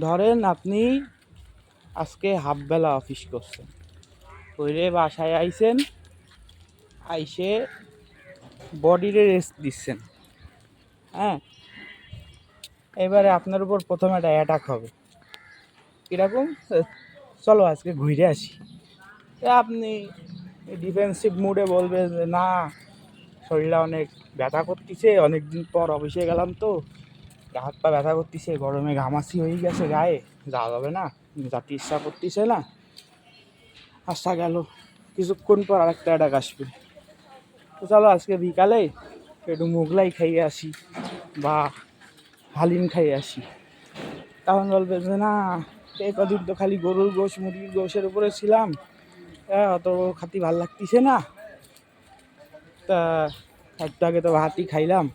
ধরেন আপনি আজকে হাফবেলা অফিস করছেন, কইরে বাসায় আইছেন, আইসে বডিরে রেস্ট দিচ্ছেন। হ্যাঁ, এবারে আপনার উপর প্রথমে একটা অ্যাটাক হবে। কীরকম? চলো আজকে ঘুরে আসি। আপনি ডিফেন্সিভ মুডে বলবেন যে না, শরীরটা অনেক ব্যথা করতেছে, অনেকদিন পর অফিসে গেলাম তো, হাত পা ব্যথা করতেছে, গরমে ঘামাচি হয়ে গেছে গায়ে, যাওয়া যাবে না, যাতে ইচ্ছা করতেছে না। আসা গেল, কিছুক্ষণ পর আরেকটা অ্যাটাক আসবে। তো চলো আজকে বিকালে একটু মোগলাই খাইয়ে আসি বা হালিম খাইয়ে আসি। তখন বলবে যে না, এই কদিন তো খালি গরুর গোশ মুরগির গোশের উপরে ছিলাম, অত খাতি ভাল লাগতেছে না, তা একটু আগে তো ভাতই খাইলাম।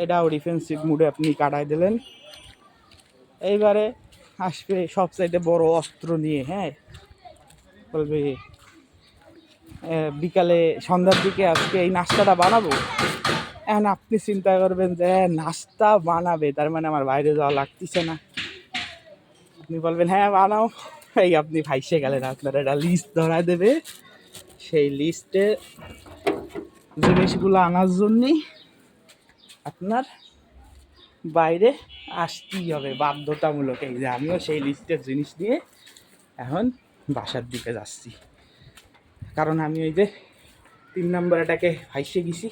এটাও ডিফেন্সিভ মুডে আপনি কাটাই দিলেন। এইবারে আসবে সবচাইতে বড় অস্ত্র নিয়ে। হ্যাঁ, বলবে বিকালে সন্ধ্যার দিকে আজকে এই নাস্তাটা বানাবো। এখন আপনি চিন্তা করবেন যে নাস্তা বানাবে, তার মানে আমার বাইরে যাওয়া লাগতেছে না। আপনি বলবেন হ্যাঁ বানাও। এই আপনি ফাইসে গেলেন, আপনার একটা লিস্ট ধরা দেবে, সেই লিস্টে জিনিসগুলো আনার জন্যই আপনার বাইরে আসতেই হবে বাধ্যতামূলক। এই যে আমিও সেই লিস্টের জিনিস নিয়ে এখন বাসার দিকে যাচ্ছি, কারণ আমি ওই যে 3 নম্বর এটাকে ফাইসে গেছি।